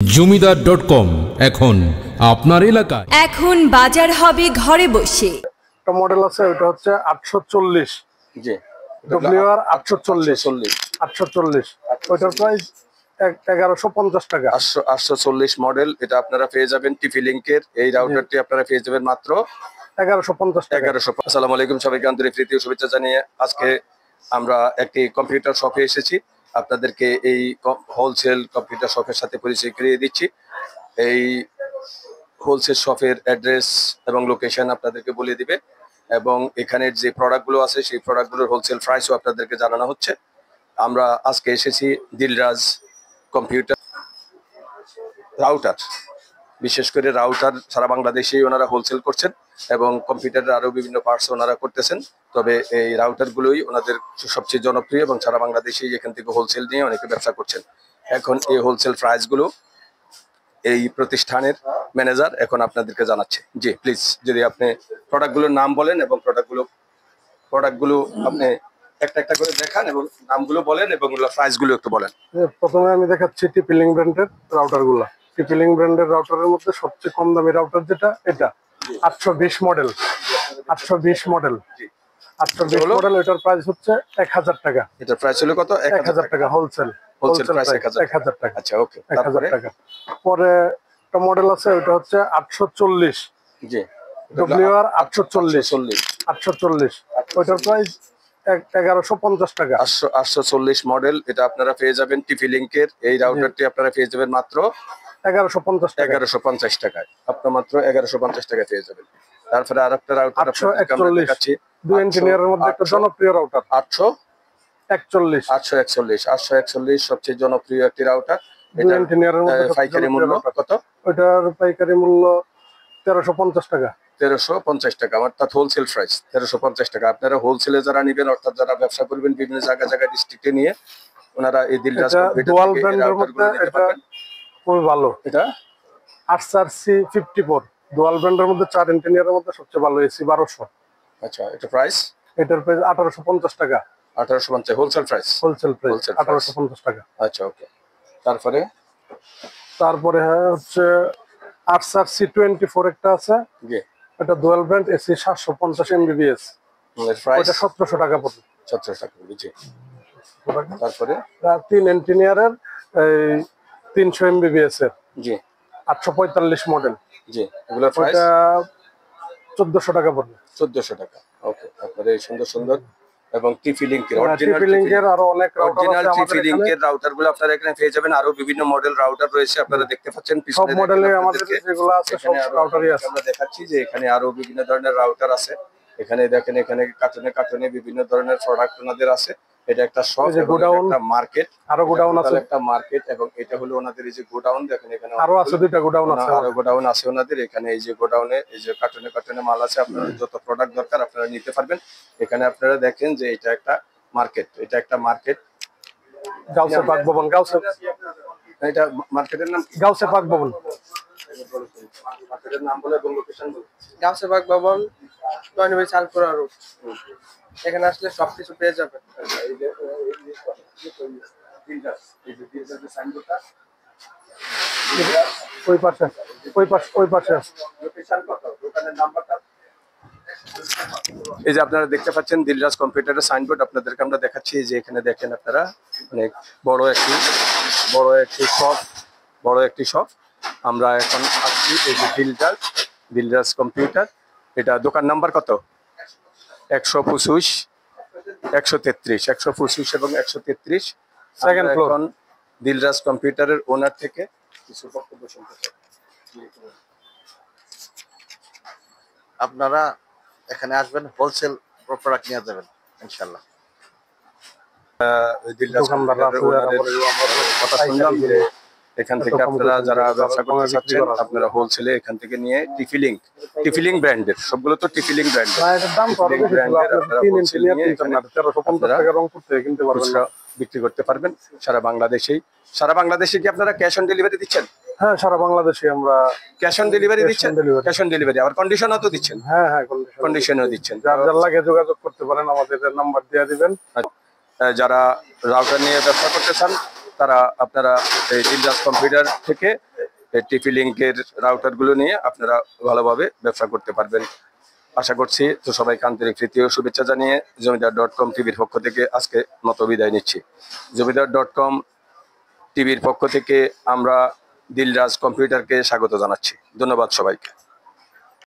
জমিদার.com এখন আপনার এলাকায়। এখন বাজার হবে ঘরে বসে। একটা মডেল আছে, ওটা হচ্ছে 840। জি, WR 840 ওইটার প্রাইস 1150 টাকা। 840 মডেল, এটা আপনারা পেয়ে যাবেন টিপি লিংকের। এই রাউটারটি আপনারা পেয়ে যাবেন মাত্র 1150 টাকা। 1100। আসসালামু আলাইকুম, সবাইকে আন্তরিক প্রীতি ও শুভেচ্ছা জানিয়ে আজকে আমরা একটি কম্পিউটার শপে এসেছি। আপনাদেরকে এই হোলসেল কম্পিউটার শপের সাথে পরিচয় করিয়ে দিচ্ছি। এই হোলসেল শপের অ্যাড্রেস এবং লোকেশন আপনাদেরকে বলে দিবে, এবং এখানের যে প্রোডাক্টগুলো আছে সেই প্রোডাক্টগুলোর হোলসেল প্রাইসও আপনাদেরকে জানানো হচ্ছে। আমরা আজকে এসেছি দিলরাজ কম্পিউটার রাউটার, বিশেষ করে রাউটার সারা বাংলাদেশেই ওনারা হোলসেল করছেন এবং কম্পিউটারের আরও বিভিন্ন পার্টস ওনারা করতেছেন। তবে এই রাউটারগুলোই ওনাদের সবচেয়ে জনপ্রিয় এবং সারা বাংলাদেশেই এখান থেকে হোলসেল নিয়ে অনেকে ব্যবসা করছেন। এখন এই হোলসেল প্রাইসগুলো এই প্রতিষ্ঠানের ম্যানেজার এখন আপনাদেরকে জানাচ্ছে। জি প্লিজ, যদি আপনি প্রোডাক্টগুলোর নাম বলেন এবং প্রোডাক্টগুলো আপনি একটা একটা করে দেখান এবং নামগুলো বলেন এবং প্রাইসগুলো একটু বলেন। প্রথমে আমি দেখাচ্ছি টিপি-লিংক ব্র্যান্ডের রাউটারগুলো। টিপি-লিংক ব্র্যান্ডের রাউটারের মধ্যে সবচেয়ে কম দামি রাউটার যেটা, এটা 820 মডেল। 820 মডেল এটার প্রাইস হচ্ছে 1000 টাকা। এটার প্রাইস হলো কত? 1000 টাকা হোলসেল প্রাইস 1000 টাকা। আচ্ছা, ওকে। 1000 টাকা। পরে একটা মডেল আছে, ওটা হচ্ছে 840। জি, WR 840 ওইটার প্রাইস 1150 টাকা। 840 মডেল, এটা আপনারা পেয়ে যাবেন টিপি লিংকের। এই রাউটারটি আপনারা পেয়ে যাবেন মাত্র 1150 টাকা। 1150 টাকায়। আপনার মাত্র 1150 টাকায় পেয়ে যাবেন। তারপরে আরেকটা রাউটার আপনাদেরকে আমরা দেখাচ্ছি, দুই ইঞ্জিনিয়ারের মধ্যে একটা জনপ্রিয় রাউটার। 841 সবচেয়ে জনপ্রিয় একটি রাউটার। দুই ইঞ্জিনিয়ারের মধ্যে পাইকারি মূল্য কত? ওটার পাইকারি মূল্য 1350 টাকা। 1350 টাকা, অর্থাৎ হোলসেল প্রাইস 1350 টাকা। আপনারা হোলসেলে যারা নেবেন, অর্থাৎ যারা ব্যবসা করবেন বিভিন্ন জায়গায় ডিস্ট্রিক্টে নিয়ে, ওনারা এই দিলরাজ ডুয়াল ব্র্যান্ডের মধ্যে এটা খুবই ভালো। এটা RC 54 ডুয়াল ব্র্যান্ডের মধ্যে 4 ইঞ্জিনিয়ারের মধ্যে সবচেয়ে ভালো, AC 1200। আচ্ছা, এটা প্রাইস? এটার প্রাইস 1850 টাকা। 1850 হোলসেল প্রাইস। 1850 টাকা। আচ্ছা, ওকে। তারপরে হচ্ছে RC 24 একটা আছে। জি, এটা dual brand, AC 750 MBPS। Price 1700 টাকা পড়বে। 1700 টাকা। জি, তারপরে 3 ইঞ্জিনিয়ারের এই 300 MBPS এর। জি, 845 মডেল। জি, এগুলোর প্রাইস 1400 টাকা পড়বে। 1400 টাকা। ওকে। তারপরে এই সুন্দর এবং টিপি লিংকের আরো অনেক অরিজিনাল টিপি লিংকের রাউটারগুলো আপনারা এখানে পেয়ে যাবেন। আরো বিভিন্ন মডেল রাউটার রয়েছে, আপনারা দেখতে পাচ্ছেন সব মডেলে আমাদের যেগুলো আছে সব রাউটারই আছে। আমরা দেখাচ্ছি যে এখানে আরো বিভিন্ন ধরনের রাউটার আছে। এখানে দেখেন, এখানে কার্টুনে বিভিন্ন ধরনের প্রোডাক্ট ওনাদের আছে। এটা একটা শপ, একটা মার্কেট, আরো গোডাউন আছে, একটা মার্কেট, এবং এটা হলো ওনাদের এই যে গোডাউন। দেখেন এখানে আরো আছে, দুইটা গোডাউন আছে, আরো গোডাউন আছে ওনাদের। এখানে এই যে গোডাউনে এই যে কার্টুনে মাল আছে, আপনারা যত প্রোডাক্ট দরকার আপনারা নিতে পারবেন। এখানে আপনারা দেখেন যে এটা একটা মার্কেট, গাউসে পাক ভবন। এটা মার্কেটের নাম গাউসে পাক ভবন। মার্কেটের নাম বলে এবং লোকেশন বলে। গাউসে পাক ভবন, টয়নবী চালপুরা রোড। এখানে আসলে সবকিছু পেয়ে যাবেন। এই যে দিলরাজ সাইনবোর্ডটা ওই পাশে লোকেশন কত, দোকানের নাম্বারটা। এই যে আপনারা দেখতে পাচ্ছেন দিলরাজ কম্পিউটারের সাইনবোর্ড, আপনাদেরকে আমরা দেখাচ্ছি। যে এখানে দেখেন আপনারা অনেক বড় একটি শপ। আমরা এখন আসছি এই যে দিলরাজ কম্পিউটার। এটা দোকান নাম্বার কত? 125, 133, 125 এবং 133। Second floor. এখন দিলরাজ কম্পিউটারের ওনার থেকে কিছু বক্তব্য শুনতে চাই। আপনারা এখানে আসবেন, হোলসেল প্রোডাক্ট নিয়ে যাবেন ইনশাআল্লাহ। কথা শুনলাম যে এখান থেকে আপনারা যারা ব্যবসা করতে চাচ্ছেন, আপনারা হোলসেলে এখান থেকে নিয়ে টিপি লিংক ব্র্যান্ডের, সবগুলো তো টিপি লিংক ব্র্যান্ডের বিক্রি করতে পারবেন সারা বাংলাদেশে। কি আপনারা ক্যাশ অন ডেলিভারি দিচ্ছেন? হ্যাঁ, সারা বাংলাদেশে আমরা ক্যাশ অন ডেলিভারি দিচ্ছেন। ক্যাশ অন ডেলিভারি আবার কন্ডিশনও তো দিচ্ছেন। হ্যাঁ, কন্ডিশনও দিচ্ছেন। যার লাগে যোগাযোগ করতে পারেন, আমাদের নাম্বার দিয়ে দিবেন। যারা রাউটার নিয়ে ব্যবসা করতে চান, তারা আপনারা এই দিলরাজ কম্পিউটার থেকে এই টিপি লিঙ্কের রাউটারগুলো নিয়ে আপনারা ভালোভাবে ব্যবসা করতে পারবেন আশা করছি। তো সবাইকে আন্তরিক প্রীতি ও শুভেচ্ছা জানিয়ে জমিদার.com টিভির পক্ষ থেকে আজকে মতো বিদায় নিচ্ছি। জমিদার.com টিভির পক্ষ থেকে আমরা দিলরাজ কম্পিউটারকে স্বাগত জানাচ্ছি। ধন্যবাদ সবাইকে।